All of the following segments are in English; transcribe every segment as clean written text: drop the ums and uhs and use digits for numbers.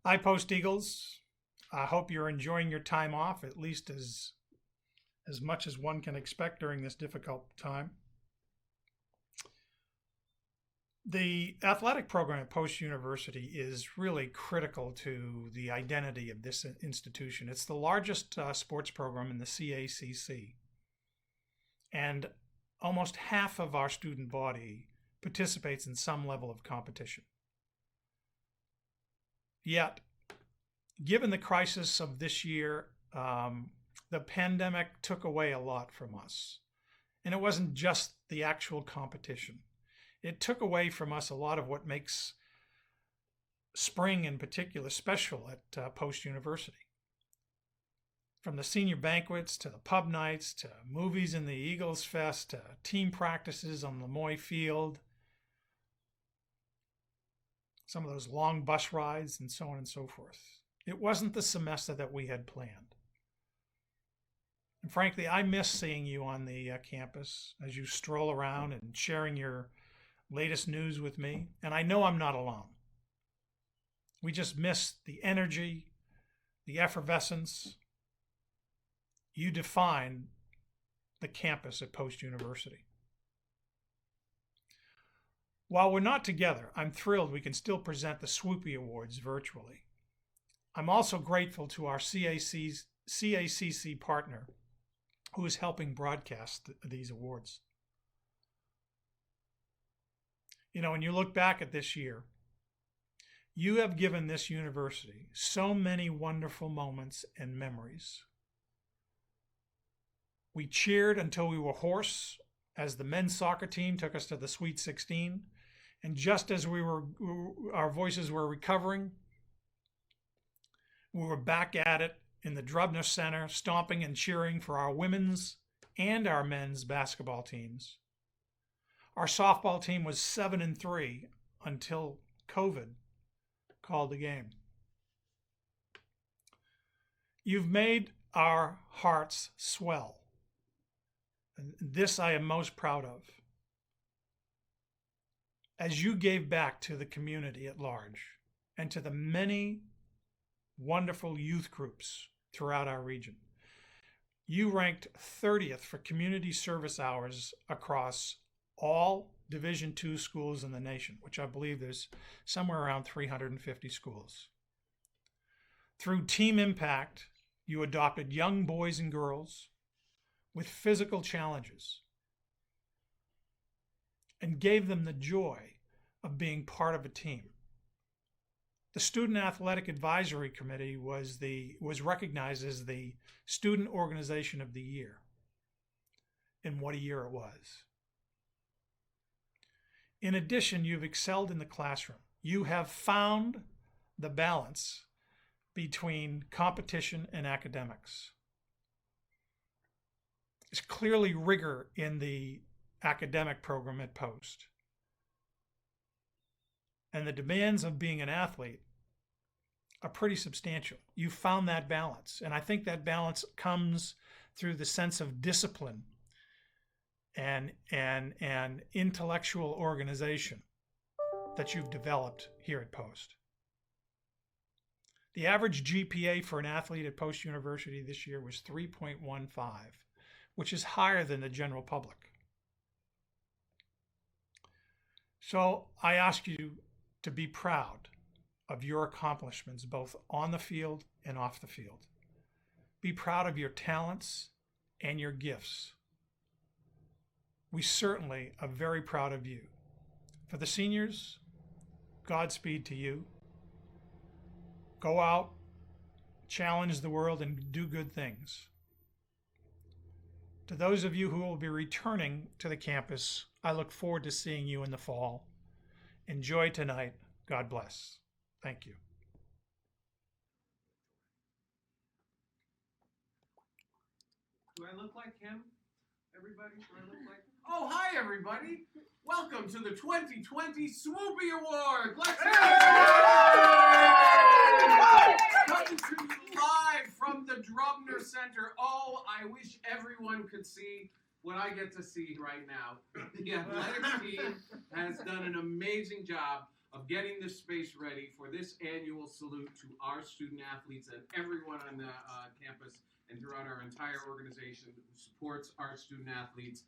Hi, Post Eagles. I hope you're enjoying your time off, at least as much as one can expect during this difficult time. The athletic program at Post University is really critical to the identity of this institution. It's the largest sports program in the CACC, and almost half of our student body participates in some level of competition. Yet, given the crisis of this year, the pandemic took away a lot from us. And it wasn't just the actual competition. It took away from us a lot of what makes spring in particular special at Post University. From the senior banquets to the pub nights to movies in the Eagles Fest to team practices on LAMOY Field, some of those long bus rides and so on and so forth. It wasn't the semester that we had planned. And frankly, I miss seeing you on the campus as you stroll around and sharing your latest news with me. And I know I'm not alone. We just miss the energy, the effervescence. You define the campus at Post University. While we're not together, I'm thrilled we can still present the Swoopy Awards virtually. I'm also grateful to our CACC partner who is helping broadcast these awards. You know, when you look back at this year, you have given this university so many wonderful moments and memories. We cheered until we were hoarse as the men's soccer team took us to the Sweet 16. And just as our voices were recovering, we were back at it in the Drubner Center, stomping and cheering for our women's and our men's basketball teams. Our softball team was 7-3 until COVID called the game. You've made our hearts swell. And this I am most proud of. As you gave back to the community at large and to the many wonderful youth groups throughout our region. You ranked 30th for community service hours across all Division II schools in the nation, which I believe there's somewhere around 350 schools. Through Team Impact, you adopted young boys and girls with physical challenges and gave them the joy of being part of a team. The Student Athletic Advisory Committee was recognized as the Student Organization of the Year. And what a year it was. In addition, you've excelled in the classroom. You have found the balance between competition and academics. There's clearly rigor in the academic program at Post. And the demands of being an athlete are pretty substantial. You found that balance. And I think that balance comes through the sense of discipline and intellectual organization that you've developed here at Post. The average GPA for an athlete at Post University this year was 3.15, which is higher than the general public. So I ask you to be proud of your accomplishments, both on the field and off the field. Be proud of your talents and your gifts. We certainly are very proud of you. For the seniors, Godspeed to you. Go out, challenge the world, and do good things. To those of you who will be returning to the campus, I look forward to seeing you in the fall. Enjoy tonight. God bless. Thank you. Do I look like him? Everybody, do I look like him? Oh, hi, everybody. Welcome to the 2020 Swoopy Awards. Let's coming to you live from the Drubner Center. Oh, I wish everyone could see what I get to see right now. The athletics team has done an amazing job. of getting this space ready for this annual salute to our student athletes and everyone on the campus and throughout our entire organization who supports our student athletes.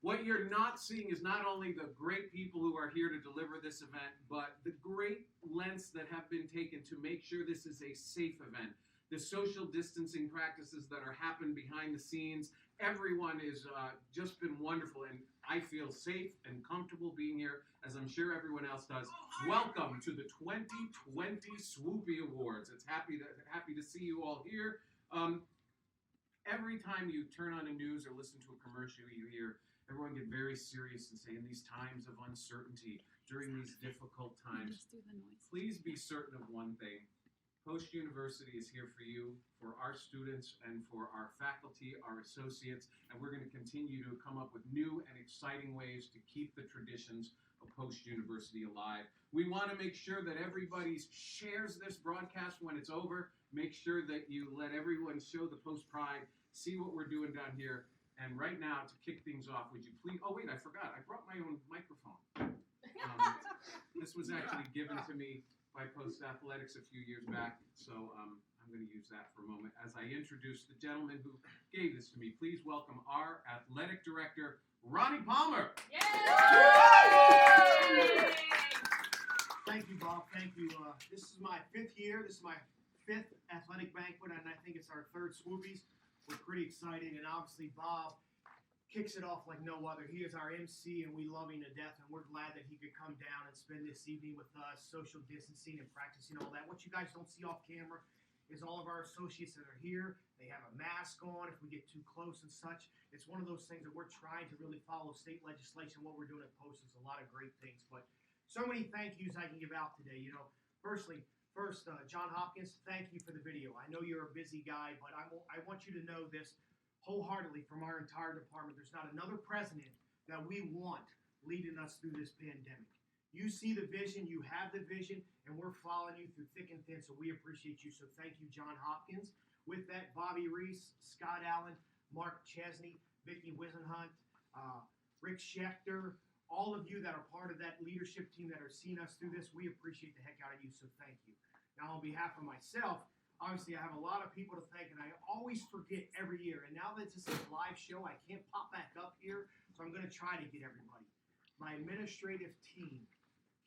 What you're not seeing is not only the great people who are here to deliver this event, but the great lengths that have been taken to make sure this is a safe event. The social distancing practices that are happening behind the scenes, everyone is just been wonderful, and I feel safe and comfortable being here, as I'm sure everyone else does. Welcome to the 2020 Swoopy Awards. It's happy to see you all here. Every time you turn on the news or listen to a commercial, you hear everyone get very serious and say, in these times of uncertainty, during these difficult times, please be certain of one thing. Post University is here for you, for our students, and for our faculty, our associates, and we're going to continue to come up with new and exciting ways to keep the traditions of Post University alive. We want to make sure that everybody shares this broadcast when it's over. Make sure that you let everyone show the Post Pride, see what we're doing down here. And right now, to kick things off, would you please, oh wait, I forgot, I brought my own microphone. This was actually given to me by Post Athletics a few years back, so I'm going to use that for a moment as I introduce the gentleman who gave this to me. Please welcome our athletic director, Ronnie Palmer. Yay! Thank you, Bob. Thank you. This is my 5th year. This is my 5th athletic banquet, and I think it's our 3rd Swoopies. We're pretty excited, and obviously Bob kicks it off like no other. He is our MC, and we love him to death, and we're glad that he could come down and spend this evening with us, social distancing and practicing all that. What you guys don't see off camera is all of our associates that are here. They have a mask on if we get too close and such. It's one of those things that we're trying to really follow state legislation. What we're doing at Post is a lot of great things, but so many thank yous I can give out today. You know, first, John Hopkins, thank you for the video. I know you're a busy guy, but I want you to know this wholeheartedly from our entire department. There's not another president that we want leading us through this pandemic. You see the vision, you have the vision, and we're following you through thick and thin, so we appreciate you. So thank you, John Hopkins. With that, Bobby Reese, Scott Allen, Mark Chesney, Vicki Wisenhunt, Rick Schechter, all of you that are part of that leadership team that are seeing us through this, we appreciate the heck out of you, so thank you. Now, on behalf of myself, obviously I have a lot of people to thank, and I always forget every year. And now that this is a live show, I can't pop back up here, so I'm going to try to get everybody. My administrative team,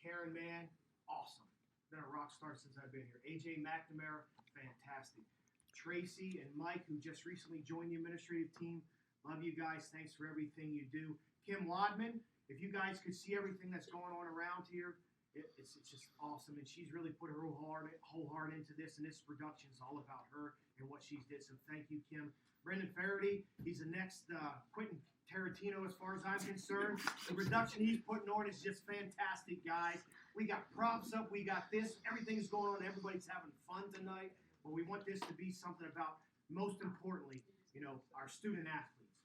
Karen Mann, awesome. Been a rock star since I've been here. AJ McNamara, fantastic. Tracy and Mike, who just recently joined the administrative team, love you guys. Thanks for everything you do. Kim Wadman, if you guys could see everything that's going on around here, it's just awesome, and she's really put her whole heart into this, and this production is all about her and what she's did, so thank you, Kim. Brendan Faraday, he's the next Quentin Tarantino as far as I'm concerned. The production he's putting on is just fantastic, guys. We got props up, we got this, everything's going on, everybody's having fun tonight, but we want this to be something about, most importantly, you know, our student athletes.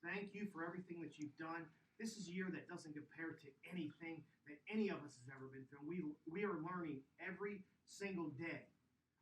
Thank you for everything that you've done. This is a year that doesn't compare to anything that any of us has ever been through. We are learning every single day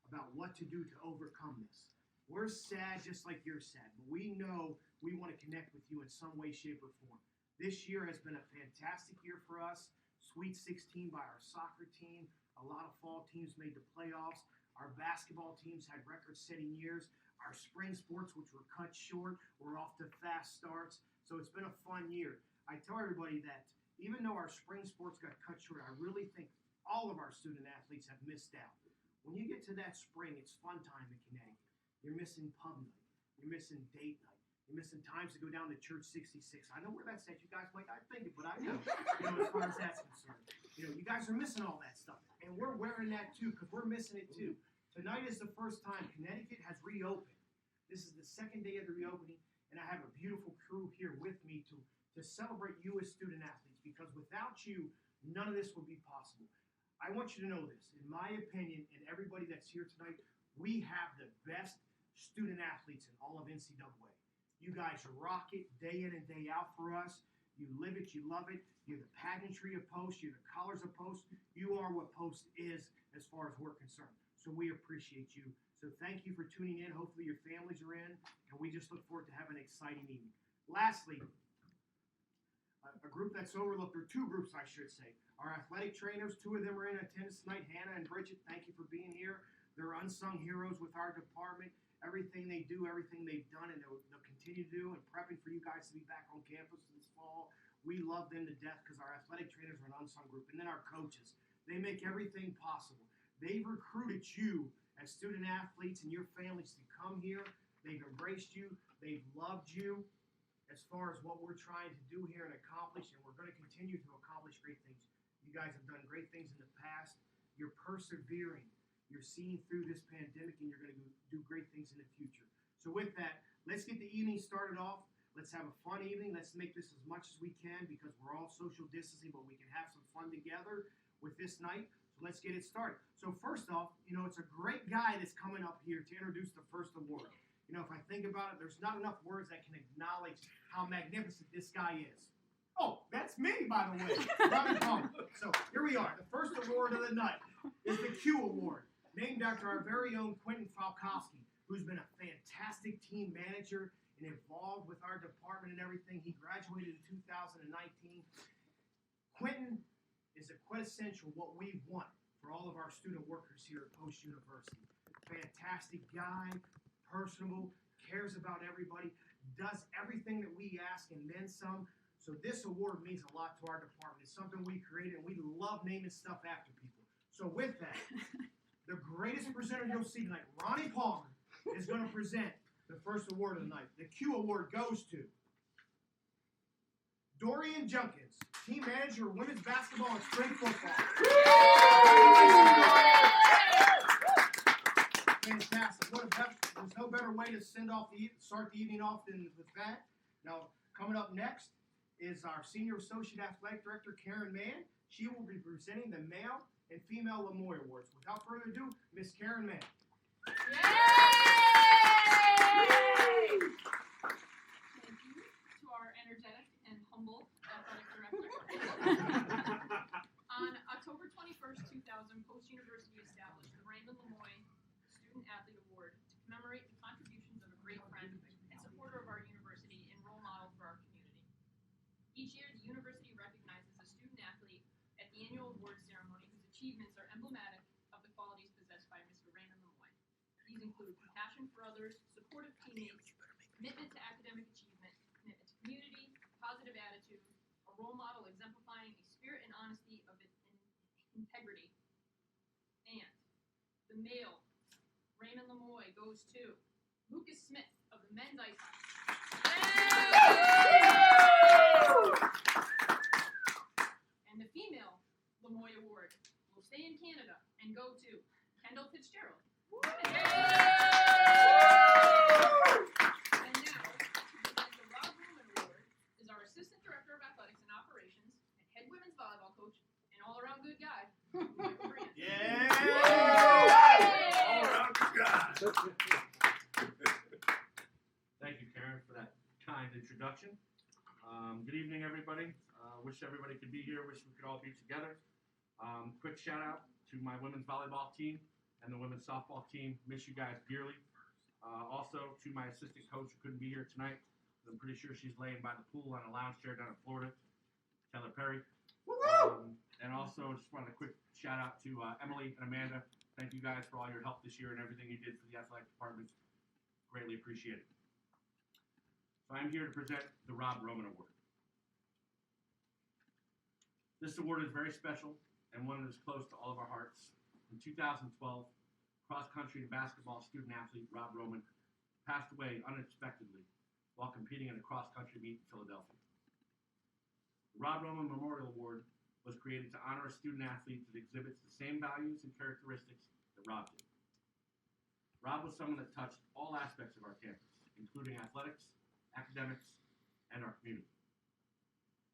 about what to do to overcome this. We're sad just like you're sad, but we know we want to connect with you in some way, shape, or form. This year has been a fantastic year for us. Sweet 16 by our soccer team. A lot of fall teams made the playoffs. Our basketball teams had record-setting years. Our spring sports, which were cut short, were off to fast starts. So it's been a fun year. I tell everybody that even though our spring sports got cut short, I really think all of our student athletes have missed out. When you get to that spring, it's fun time in Connecticut. You're missing pub night. You're missing date night. You're missing times to go down to Church 66. I know where that's at. You guys might not think it, but I know. You know, as far as that's concerned. You know, you guys are missing all that stuff. And we're wearing that too, because we're missing it too. Tonight is the first time Connecticut has reopened. This is the second day of the reopening, and I have a beautiful crew here with me to celebrate you as student athletes, because without you, none of this would be possible. I want you to know this. In my opinion, and everybody that's here tonight, we have the best student athletes in all of NCAA. You guys rock it day in and day out for us. You live it, you love it. You're the pageantry of Post. You're the colors of Post. You are what Post is as far as we're concerned. So we appreciate you. So thank you for tuning in. Hopefully your families are in, and we just look forward to having an exciting evening. Lastly, a group that's overlooked, or two groups, I should say. Our athletic trainers, two of them are in attendance tonight. Hannah and Bridget, thank you for being here. They're unsung heroes with our department. Everything they do, everything they've done, and they'll continue to do, and prepping for you guys to be back on campus this fall. We love them to death because our athletic trainers are an unsung group. And then our coaches, they make everything possible. They've recruited you as student athletes and your families to come here. They've embraced you. They've loved you as far as what we're trying to do here and accomplish, and we're going to continue to accomplish great things. You guys have done great things in the past. You're persevering. You're seeing through this pandemic, and you're going to do great things in the future. So with that, let's get the evening started off. Let's have a fun evening. Let's make this as much as we can because we're all social distancing, but we can have some fun together with this night. So let's get it started. So first off, it's a great guy that's coming up here to introduce the first award. If I think about it, there's not enough words that can acknowledge how magnificent this guy is. Oh, that's me, by the way. Robbie Palmer. So here we are. The first award of the night is the Q Award, named after our very own Quentin Falkowski, who's been a fantastic team manager and involved with our department and everything. He graduated in 2019. Quentin is a quintessential what we want for all of our student workers here at Post University. Fantastic guy, personable, cares about everybody, does everything that we ask and then some. So this award means a lot to our department. It's something we created, and we love naming stuff after people. So with that, the greatest presenter you'll see tonight, Ronnie Palmer, is going to present the first award of the night. The Q Award goes to Dorian Junkins, Team Manager of Women's Basketball and Spring Football. Fantastic. There's no better way to start the evening off than with that. Now, coming up next is our Senior Associate Athletic Director, Karen Mann. She will be presenting the Male and Female LAMOY Awards. Without further ado, Miss Karen Mann. Yay! Thank you to our energetic and humble athletic director. On October 21st, 2000, Post University established the Raymond LAMOY Student Athlete Award to commemorate the contributions of a great friend and supporter of our university and role model for our community. Each year, the university recognizes a student athlete at the annual awards ceremony whose achievements are emblematic of the qualities possessed by Mr. Raymond LAMOY. These include compassion for others, supportive teammates, commitment to academic achievement, commitment to community, positive attitude, a role model exemplifying a spirit and honesty of integrity. And the male Raymond LAMOY goes to Lucas Smith of the men's ice hockey. And the female LAMOY Award will stay in Canada and go to Kendall Fitzgerald. And now, to present the Rob Ruman Award is our Assistant Director of Athletics and Operations and head women's volleyball coach and all-around good guy, Michael Brandt. Yeah! All-around good guy. Thank you, Karen, for that kind introduction. Good evening, everybody. Wish everybody could be here. Wish we could all be together. Quick shout out to my women's volleyball team and the women's softball team. Miss you guys dearly. Also to my assistant coach who couldn't be here tonight. I'm pretty sure she's laying by the pool on a lounge chair down in Florida, Taylor Perry. And also just wanted a quick shout out to Emily and Amanda. Thank you guys for all your help this year and everything you did for the athletic department. Greatly appreciated. So I'm here to present the Rob Roman Award. This award is very special and one that is close to all of our hearts. In 2012, cross-country and basketball student athlete Rob Roman passed away unexpectedly while competing in a cross-country meet in Philadelphia. The Rob Roman Memorial Award was created to honor a student athlete that exhibits the same values and characteristics that Rob did. Rob was someone that touched all aspects of our campus, including athletics, academics, and our community.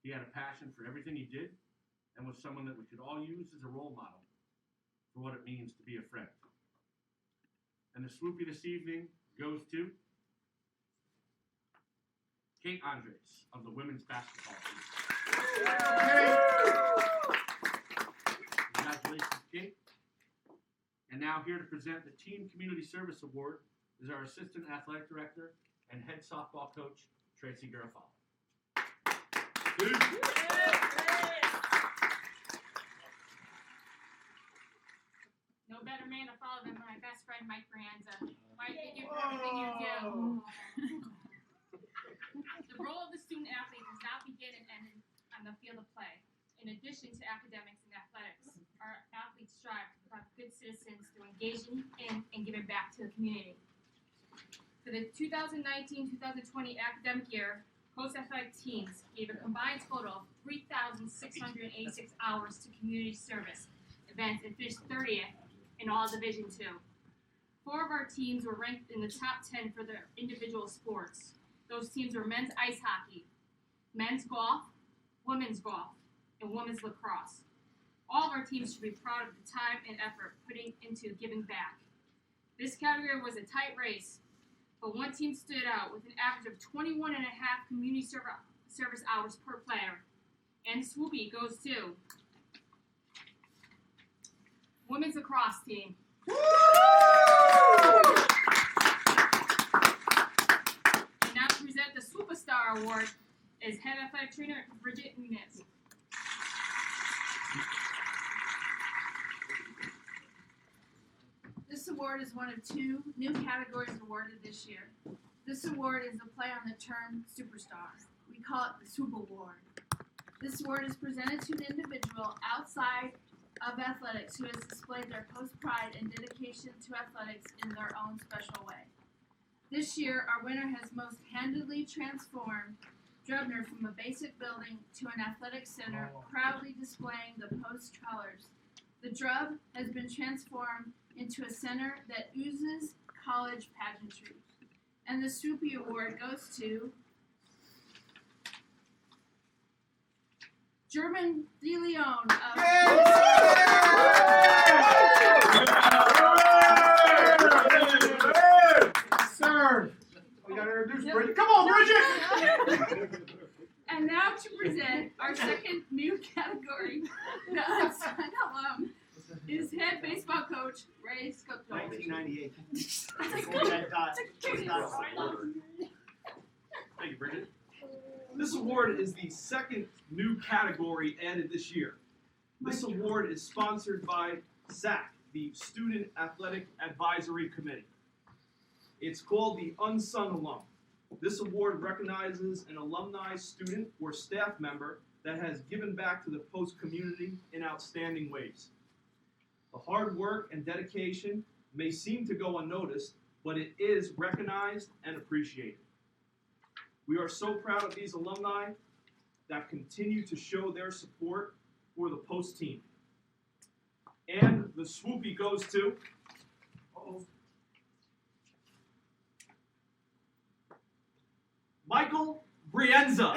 He had a passion for everything he did and was someone that we could all use as a role model for what it means to be a friend. And the Swoopy this evening goes to Kate Andres of the women's basketball team. Congratulations, Kate. And now here to present the Team Community Service Award is our Assistant Athletic Director and Head Softball Coach, Tracy Garofalo. No better man to follow than my best friend, Mike Brianza. Mike, thank you for everything you do. The role of the student athlete does not begin and end on the field of play. In addition to academics and athletics, our athletes strive to become good citizens through engaging in and giving back to the community. For the 2019-2020 academic year, Coast Athletic teams gave a combined total of 3,686 hours to community service events and finished 30th in all Division II. 4 of our teams were ranked in the top 10 for their individual sports. Those teams were men's ice hockey, men's golf, women's golf, and women's lacrosse. All of our teams should be proud of the time and effort putting into giving back. This category was a tight race, but one team stood out with an average of 21 and a half community service hours per player. And Swoopy goes to women's lacrosse team. And now to present the Superstar Award is head athletic trainer Bridget Muniz. This award is one of 2 new categories awarded this year. This award is a play on the term superstar. We call it the Swoop Award. This award is presented to an individual outside of athletics who has displayed their post pride and dedication to athletics in their own special way. This year, our winner has most handedly transformed Drebner from a basic building to an athletic center, proudly displaying the post colors. The Drub has been transformed into a center that oozes college pageantry. And the Swoopy Award goes to German De Leon of Sir, we gotta introduce Bridget. Come on, Bridget! And now to present our second new category, the Unsung Alum, is head baseball coach Ray Scoto. 1998. Thank you, Bridget. This award is the second new category added this year. This award is sponsored by SAC, the Student Athletic Advisory Committee. It's called the Unsung Alum. This award recognizes an alumni, student, or staff member that has given back to the Post community in outstanding ways. The hard work and dedication may seem to go unnoticed, but it is recognized and appreciated. We are so proud of these alumni that continue to show their support for the Post team. And the Swoopy goes to Michael Brienza.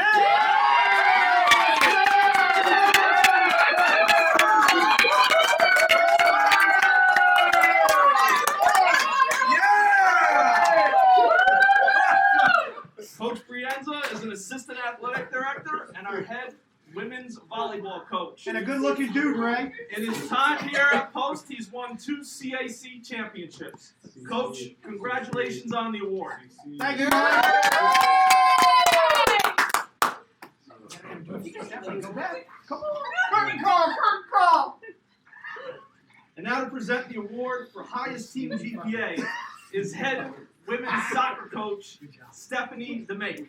Coach Brienza is an assistant athletic director and our head women's volleyball coach. And a good-looking dude, Ray. In his time here at Post, he's won 2 CAC championships. Coach, congratulations on the award. Thank you. Go back. Come on. Call. And now to present the award for highest team GPA is head women's soccer coach Stephanie DeMake.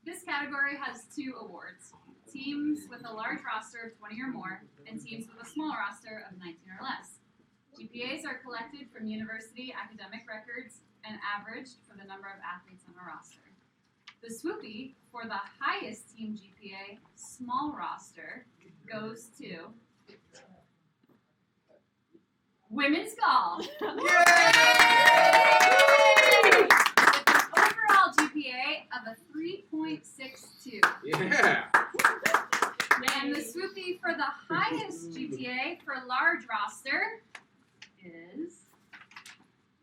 This category has 2 awards. Teams with a large roster of 20 or more, and teams with a small roster of 19 or less. GPAs are collected from university academic records and averaged for the number of athletes on a roster. The Swoopy for the highest team GPA small roster goes to women's golf. Overall GPA of a 3.62. Yeah. And the Swoopy for the highest GPA for large roster is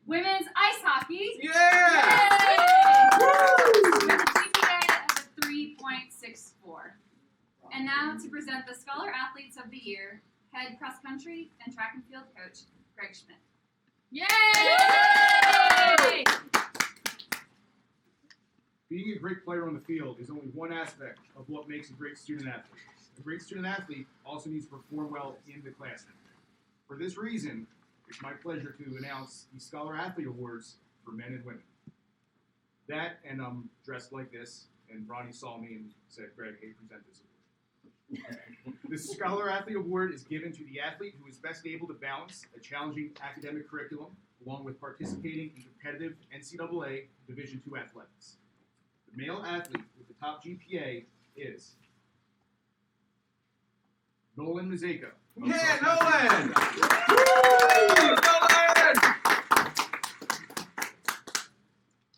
women's ice hockey. Yeah. With a GPA of a 3.64. And now to present the Scholar Athletes of the Year, head cross country and track and field coach Greg Schmidt. Yay! Being a great player on the field is only one aspect of what makes a great student athlete. A great student athlete also needs to perform well in the classroom. For this reason, it's my pleasure to announce the Scholar Athlete Awards for men and women. That, and I'm dressed like this, and Ronnie saw me and said, Greg, hey, present this award. The Scholar Athlete Award is given to the athlete who is best able to balance a challenging academic curriculum along with participating in competitive NCAA Division II athletics. The male athlete with the top GPA is Nolan Mazeko. Yeah, Nolan! Woo! Nolan!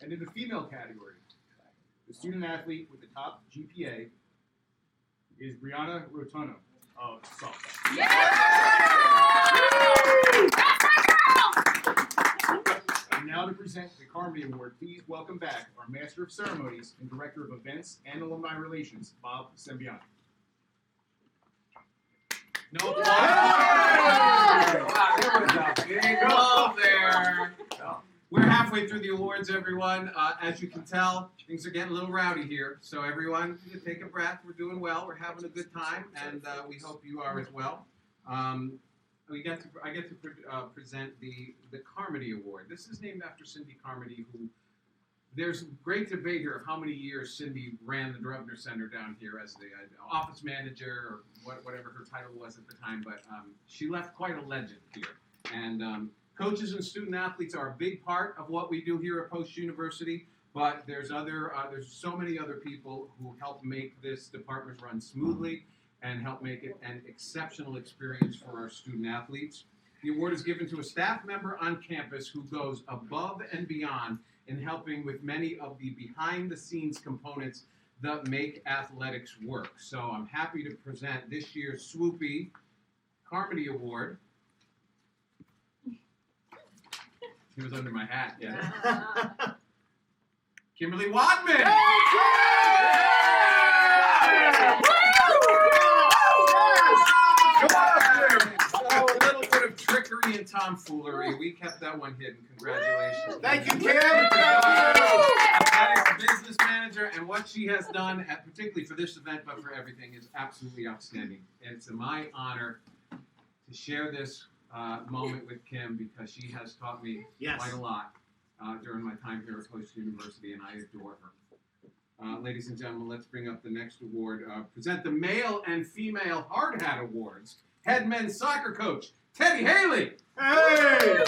And in the female category, the student athlete with the top GPA is Brianna Rotuno of softball. And now to present the Carmody Award, please welcome back our Master of Ceremonies and Director of Events and Alumni Relations, Bob Sembiani. No applause. Wow, there was a big love there. We're halfway through the awards, everyone. As you can tell, things are getting a little rowdy here. So everyone, take a breath. We're doing well. We're having a good time, and we hope you are as well. I get to present the Carmody Award. This is named after Cindy Carmody, who there's great debate here of how many years Cindy ran the Drubner Center down here as the office manager or whatever her title was at the time, but she left quite a legend here. And coaches and student athletes are a big part of what we do here at Post University, but there's so many other people who help make this department run smoothly and help make it an exceptional experience for our student athletes. The award is given to a staff member on campus who goes above and beyond in helping with many of the behind-the-scenes components that make athletics work. So I'm happy to present this year's Swoopy Carmody Award. He was under my hat, yeah. Kimberly Wadman! So a little bit of trickery and tomfoolery. We kept that one hidden. Congratulations. Thank you, Kim. Athletics business manager, and what she has done, particularly for this event, but for everything, is absolutely outstanding. And it's my honor to share this moment with Kim because she has taught me quite a lot during my time here at Post University, and I adore her. Ladies and gentlemen, let's bring up the next award. Present the Male and Female Hard Hat Awards. Head men's soccer coach, Teddy Haley. Hey!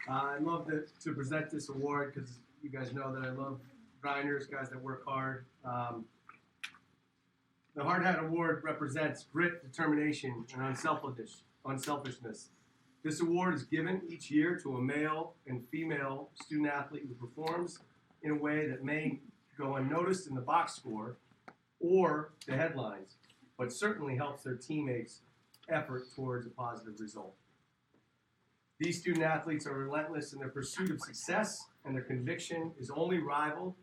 I love to present this award because you guys know that I love grinders, guys that work hard. The Hard Hat Award represents grit, determination, and unselfishness. This award is given each year to a male and female student athlete who performs in a way that may go unnoticed in the box score or the headlines, but certainly helps their teammates' effort towards a positive result. These student athletes are relentless in their pursuit of success, and their conviction is only rivaled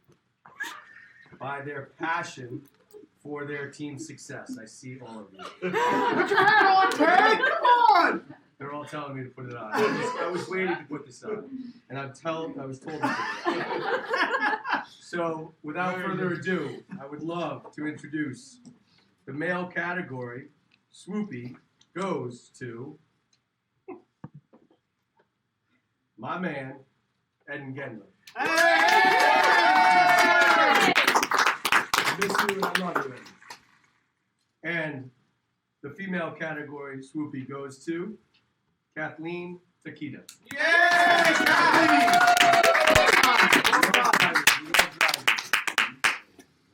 by their passion for their team's success. I see all of you. Put your hat on, Ted! Come on! They're all telling me to put it on. I was waiting to put this on, and I was told to put it on. So, without further ado, I would love to introduce the male category. Swoopy goes to my man, Eden Gendler. Hey! I miss you and I love you. And the female category, Swoopy, goes to Kathleen Takita. Yay!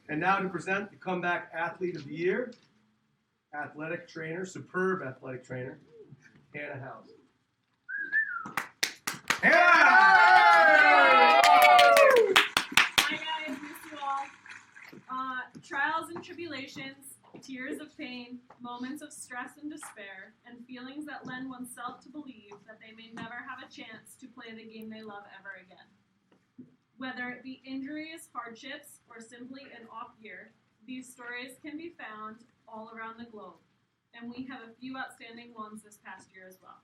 And now to present the Comeback Athlete of the Year, athletic trainer, superb athletic trainer, Hannah House. Hi guys, miss you all. Trials and tribulations, tears of pain, moments of stress and despair, and feelings that lend oneself to believe that they may never have a chance to play the game they love ever again. Whether it be injuries, hardships, or simply an off year, these stories can be found all around the globe, and we have a few outstanding ones this past year as well.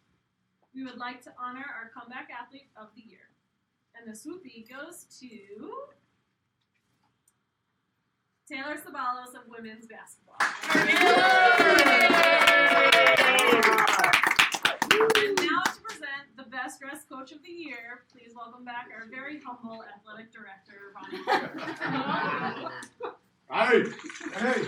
we would like to honor our Comeback Athlete of the Year. And the Swoopy goes to Taylor Sabalos of women's basketball. And now to present the Best Dressed Coach of the Year, please welcome back our very humble athletic director, Ronnie. Hey.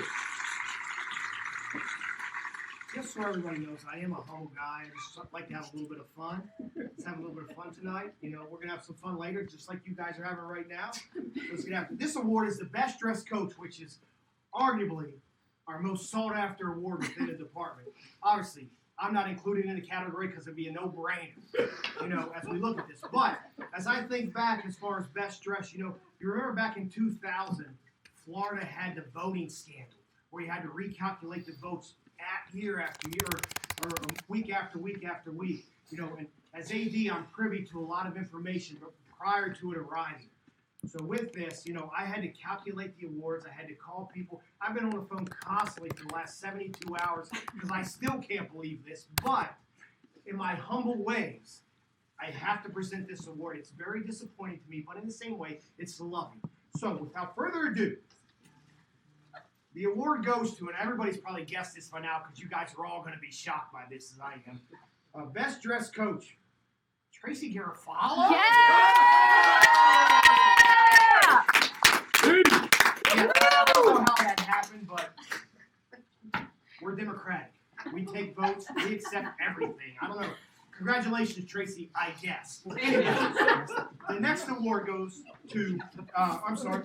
Just so everybody knows, I am a humble guy. I just like to have a little bit of fun. Let's have a little bit of fun tonight. You know, we're gonna have some fun later, just like you guys are having right now. Let's get after it. This award is the Best Dressed Coach, which is arguably our most sought after award within the department. Obviously, I'm not included in the category because it'd be a no-brainer, you know, as we look at this. But as I think back as far as best dressed, you know, you remember back in 2000, Florida had the voting scandal where you had to recalculate the votes year after year or week after week after week. You know, and as AD, I'm privy to a lot of information prior to it arriving. So with this, you know, I had to calculate the awards. I had to call people. I've been on the phone constantly for the last 72 hours because I still can't believe this. But in my humble ways, I have to present this award. It's very disappointing to me, but in the same way, it's loving. So without further ado, the award goes to, and everybody's probably guessed this by now because you guys are all going to be shocked by this as I am. Best Dressed Coach, Tracy Garofalo. Yeah! I don't know how that happened, but we're democratic. We take votes. We accept everything. I don't know. Congratulations, Tracy, I guess. The next award goes to, I'm sorry.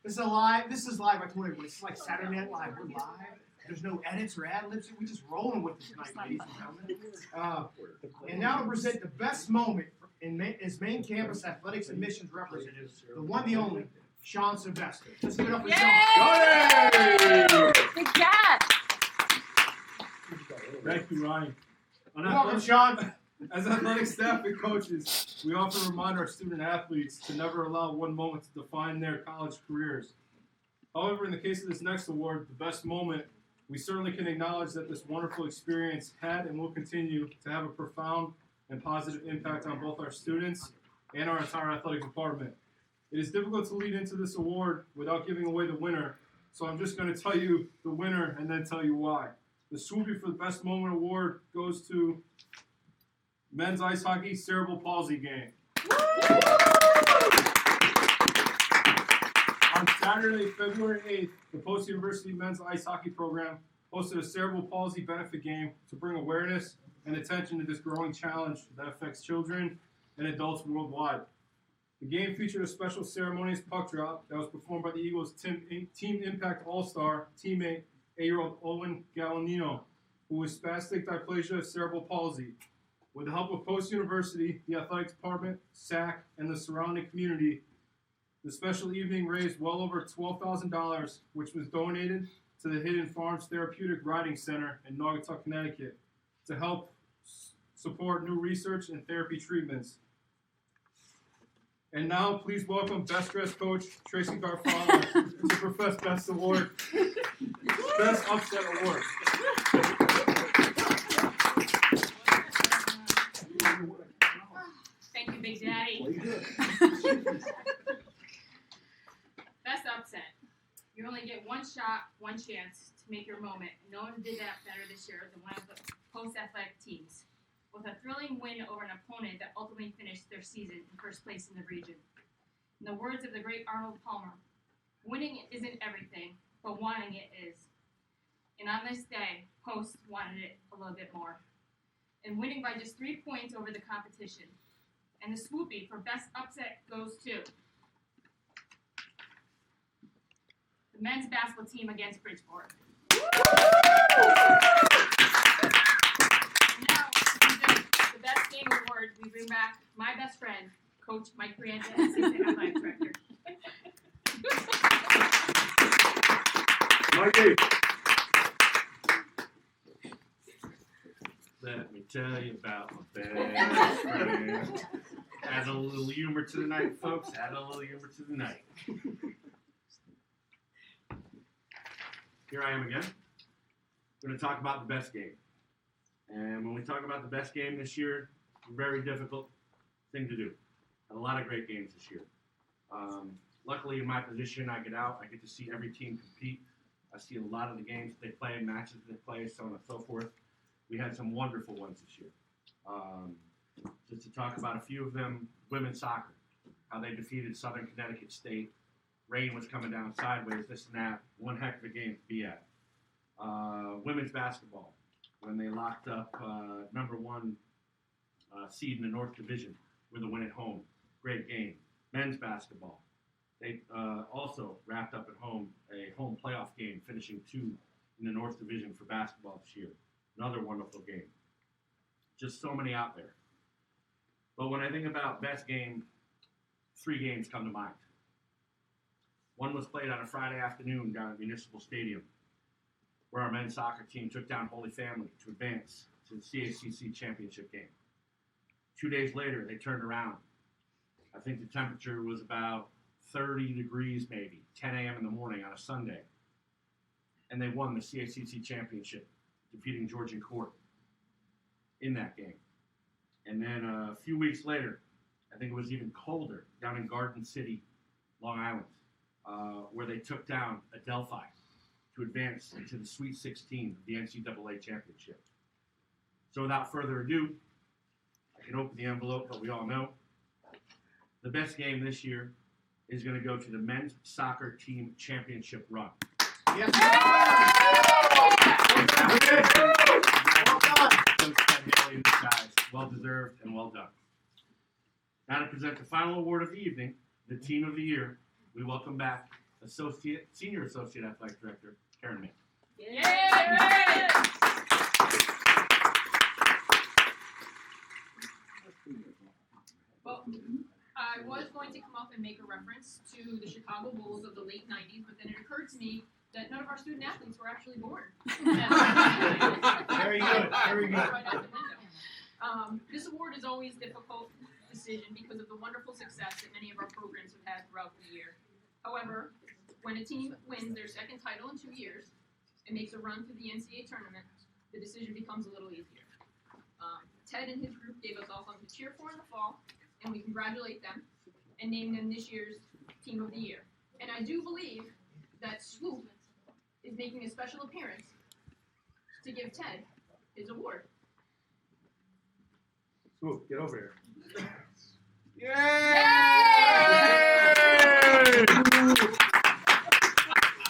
This is live. I told everybody, it's like Saturday Night Live. We're live. There's no edits or ad-libs. We're just rolling with this tonight, ladies and gentlemen. And now to present the best moment as main campus athletics admissions representative, the one, the only, Sean Sylvester. Let's give it up for Sean. Good job. Thank you, Ronnie. Welcome, Sean. As athletic staff and coaches, we often remind our student athletes to never allow one moment to define their college careers. However, in the case of this next award, the best moment, we certainly can acknowledge that this wonderful experience had and will continue to have a profound and positive impact on both our students and our entire athletic department. It is difficult to lead into this award without giving away the winner, so I'm just going to tell you the winner and then tell you why. The Swoopy for the Best Moment Award goes to Men's Ice Hockey Cerebral Palsy Game. On Saturday, February 8th, the Post University Men's Ice Hockey Program hosted a cerebral palsy benefit game to bring awareness and attention to this growing challenge that affects children and adults worldwide. The game featured a special ceremonious puck drop that was performed by the Eagles' Team Impact All-Star teammate, 8-year-old Owen Galanino, who was spastic diplegia cerebral palsy. With the help of Post University, the athletics department, SAC, and the surrounding community, the special evening raised well over $12,000, which was donated to the Hidden Farms Therapeutic Riding Center in Naugatuck, Connecticut, to help support new research and therapy treatments. And now, please welcome Best Dressed Coach Tracy Garofalo to profess Best Award, Best Upset Award. Thank you, Big Daddy. Best upset. You only get one shot, one chance to make your moment. No one did that better this year than one of the post-athletic teams, with a thrilling win over an opponent that ultimately finished their season in first place in the region. In the words of the great Arnold Palmer, winning isn't everything, but wanting it is. And on this day, Post wanted it a little bit more. And winning by just 3 points over the competition. And the Swoopy for Best Upset goes to the men's basketball team against Bridgeport. Now, the Best Game Award, we bring back my best friend, Coach Mike Brianta, Assistant Athletic Director. Mikey. Let me tell you about my best friend. Add a little humor to the night, folks. Add a little humor to the night. Here I am again. I'm going to talk about the best game. And when we talk about the best game this year, very difficult thing to do. Had a lot of great games this year. Luckily, in my position, I get to see every team compete. I see a lot of the games that they play, matches that they play, so on and so forth. We had some wonderful ones this year. Just to talk about a few of them, women's soccer, how they defeated Southern Connecticut State. Rain was coming down sideways, this and that. One heck of a game to be at. Women's basketball, when they locked up number 1 seed in the North Division with a win at home. Great game. Men's basketball. They also wrapped up at home a home playoff game, finishing 2 in the North Division for basketball this year. Another wonderful game. Just so many out there. But when I think about best game, 3 games come to mind. One was played on a Friday afternoon down at Municipal Stadium, where our men's soccer team took down Holy Family to advance to the CACC championship game. 2 days later, they turned around. I think the temperature was about 30 degrees maybe, 10 a.m. in the morning on a Sunday. And they won the CACC championship, defeating Georgian Court in that game. And then a few weeks later, I think it was even colder, down in Garden City, Long Island, where they took down Adelphi to advance into the Sweet 16 of the NCAA championship. So without further ado, I can open the envelope, but we all know the best game this year is going to go to the men's soccer team championship run. Yes. Well deserved and well done. Now to present the final award of the evening, the team of the year, we welcome back Senior Associate Athletic Director, Karen May. Yay! Well, I was going to come up and make a reference to the Chicago Bulls of the late 90s, but then it occurred to me that none of our student athletes were actually born. Very good, very good. Right out the window. This award is always a difficult decision because of the wonderful success that many of our programs have had throughout the year. However, when a team wins their second title in 2 years and makes a run through the NCAA tournament, the decision becomes a little easier. Ted and his group gave us all something to cheer for in the fall, and we congratulate them and name them this year's Team of the Year. And I do believe that Swoop is making a special appearance to give Ted his award. Swoop, get over here. Yay!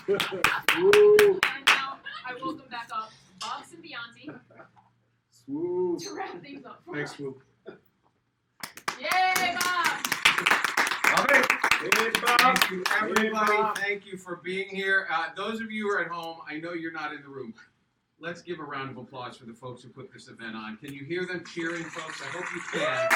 And now I welcome back up Bob Symbianti Swoop. to wrap things up for Thanks, us. Swoop. Yay, Bob! Thank you, everybody. Thank you for being here. Those of you who are at home, I know you're not in the room. Let's give a round of applause for the folks who put this event on. Can you hear them cheering, folks? I hope you can.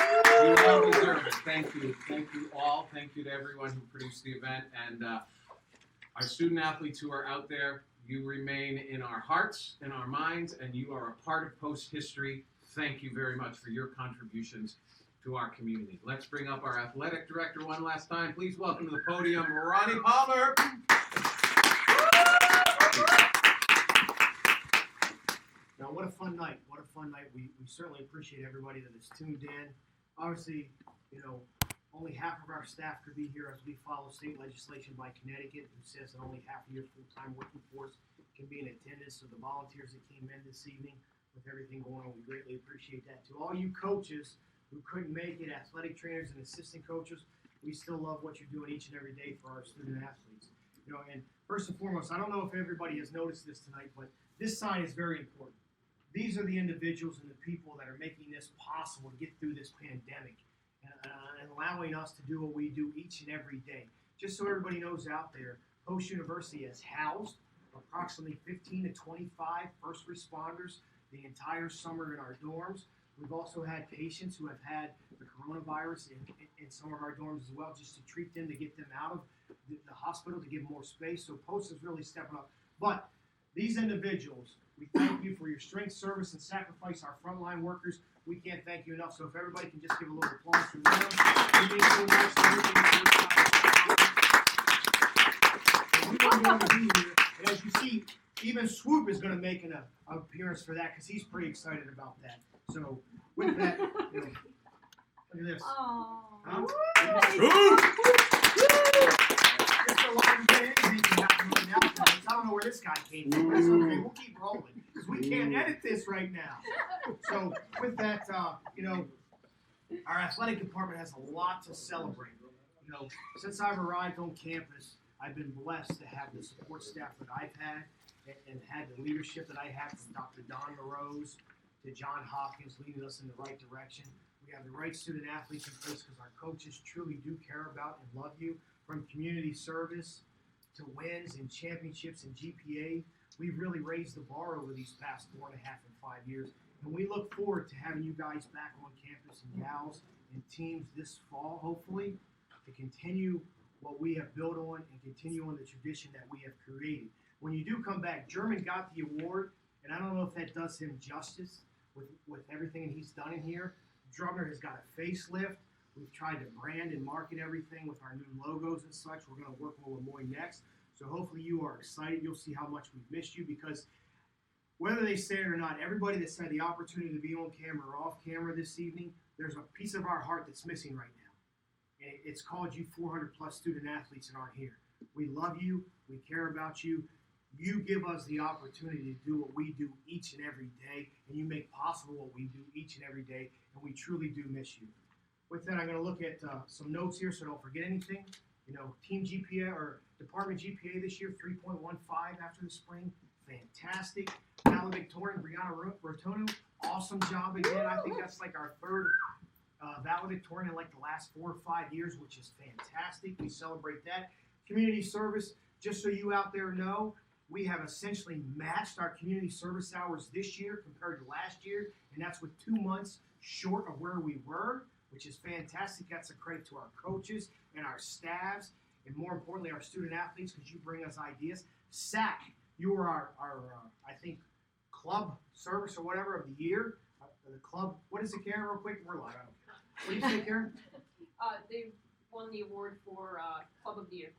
You all deserve it. Thank you. Thank you all. Thank you to everyone who produced the event. And our student athletes who are out there, you remain in our hearts and our minds, and you are a part of Post history. Thank you very much for your contributions to our community. Let's bring up our athletic director one last time. Please welcome to the podium, Ronnie Palmer. Now, what a fun night. What a fun night. We certainly appreciate everybody that is tuned in. Obviously, only half of our staff could be here as we follow state legislation by Connecticut, who says that only half of your full-time working force can be in attendance. So the volunteers that came in this evening with everything going on, we greatly appreciate that. To all you coaches who couldn't make it, athletic trainers and assistant coaches, we still love what you're doing each and every day for our student athletes. And first and foremost, I don't know if everybody has noticed this tonight, but this sign is very important. These are the individuals and the people that are making this possible to get through this pandemic and allowing us to do what we do each and every day. Just so everybody knows out there, Post University has housed approximately 15 to 25 first responders the entire summer in our dorms. We've also had patients who have had the coronavirus in some of our dorms as well, just to treat them, to get them out of the hospital, to give them more space. So Post is really stepping up. But these individuals, we thank you for your strength, service, and sacrifice. Our frontline workers, we can't thank you enough. So if everybody can just give a little applause for them. We need so much for everything that we're doing. And as you see, even Swoop is going to make an appearance for that because he's pretty excited about that. So with that, look at this. Huh? It's a lot of good energy happening now. I don't know where this guy came from, but it's okay. We'll keep rolling because we can't edit this right now. So with that, our athletic department has a lot to celebrate. Since I've arrived on campus, I've been blessed to have the support staff that I've had and had the leadership that I have from Dr. Don LaRose to John Hopkins leading us in the right direction. We have the right student athletes in place because our coaches truly do care about and love you. From community service to wins and championships and GPA, we've really raised the bar over these past 4.5 and 5 years. And we look forward to having you guys back on campus and gals and teams this fall, hopefully, to continue what we have built on and continue on the tradition that we have created. When you do come back, German got the award, and I don't know if that does him justice with everything he's done in here. Drummer has got a facelift. We've tried to brand and market everything with our new logos and such. We're going to work on LAMOY next. So hopefully you are excited. You'll see how much we've missed you because whether they say it or not, everybody that's had the opportunity to be on camera or off camera this evening, there's a piece of our heart that's missing right now. And it's called you 400 plus student athletes that aren't here. We love you. We care about you. You give us the opportunity to do what we do each and every day, and you make possible what we do each and every day, and we truly do miss you. With that, I'm going to look at some notes here so I don't forget anything. Team GPA or department GPA this year, 3.15 after the spring. Fantastic. Valedictorian, Brianna Rotono, awesome job again. I think that's like our third valedictorian in like the last 4 or 5 years, which is fantastic. We celebrate that. Community service, just so you out there know, we have essentially matched our community service hours this year compared to last year, and that's with 2 months short of where we were, which is fantastic. That's a credit to our coaches and our staffs, and more importantly, our student athletes, because you bring us ideas. SAC, you are our I think, club service or whatever of the year. The club, what is it, Karen, real quick? We're live. What do you say, Karen? They won the award for Club of the Year.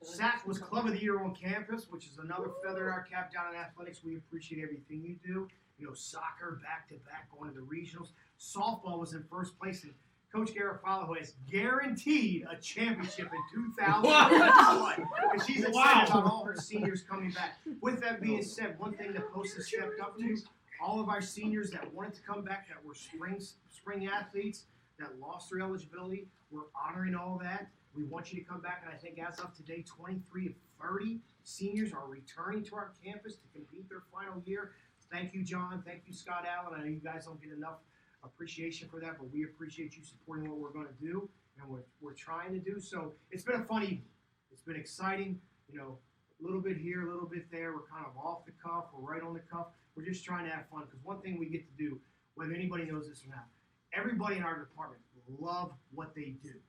SAC was Club of the Year on campus, which is another feather in our cap down in athletics. We appreciate everything you do. Soccer, back-to-back, going to the regionals. Softball was in first place, and Coach Garofalo has guaranteed a championship in 2021. And she's excited about all her seniors coming back. With that being said, one thing the Post has stepped up to, all of our seniors that wanted to come back that were spring athletes that lost their eligibility, we're honoring all that. We want you to come back, and I think as of today, 23 of 30 seniors are returning to our campus to compete their final year. Thank you, John. Thank you, Scott Allen. I know you guys don't get enough appreciation for that, but we appreciate you supporting what we're going to do and what we're trying to do. So it's been a fun evening. It's been exciting. A little bit here, a little bit there. We're kind of off the cuff. We're right on the cuff. We're just trying to have fun because one thing we get to do, whether anybody knows this or not, everybody in our department love what they do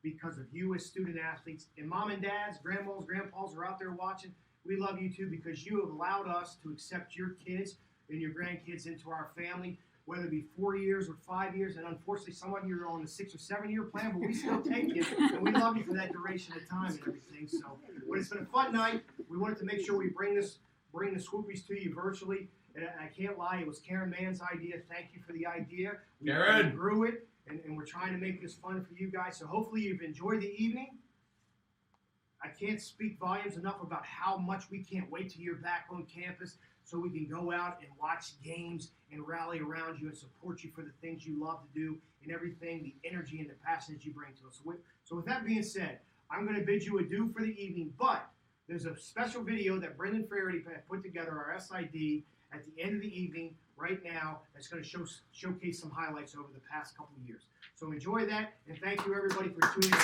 because of you as student athletes. And mom and dads, grandmas, grandpas are out there watching. We love you too because you have allowed us to accept your kids and your grandkids into our family, whether it be 4 years or 5 years. And unfortunately, some of you are on the 6 or 7 year plan, but we still take you. And we love you for that duration of time and everything. So, but it's been a fun night. We wanted to make sure we bring the Swoopies to you virtually. And I can't lie, it was Karen Mann's idea. Thank you for the idea. We grew it, and we're trying to make this fun for you guys. So hopefully you've enjoyed the evening. I can't speak volumes enough about how much we can't wait till you're back on campus so we can go out and watch games and rally around you and support you for the things you love to do and everything, the energy and the passion that you bring to us. So with that being said, I'm going to bid you adieu for the evening, but there's a special video that Brendan Farity put together, our SID, at the end of the evening right now that's going to showcase some highlights over the past couple of years. So enjoy that, and thank you everybody for tuning in.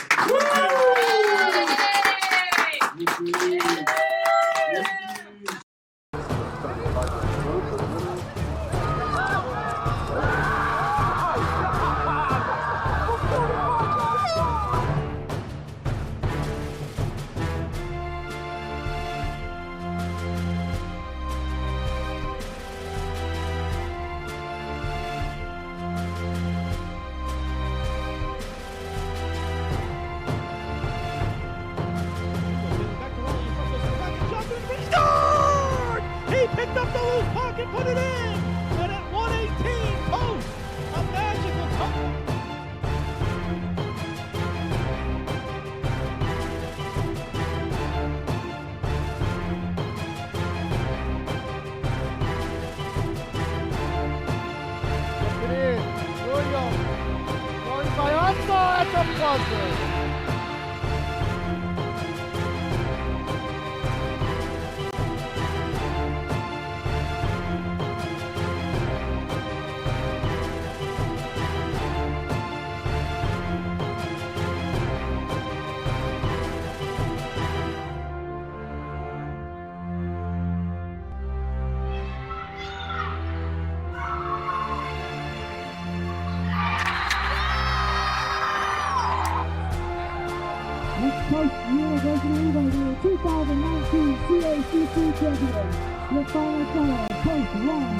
put it in, and at 118, post a magical touch. It is William going by Oscar at the buzzer. Next coach, University of the 2019 CACC champion. Your final score, Coach Ron.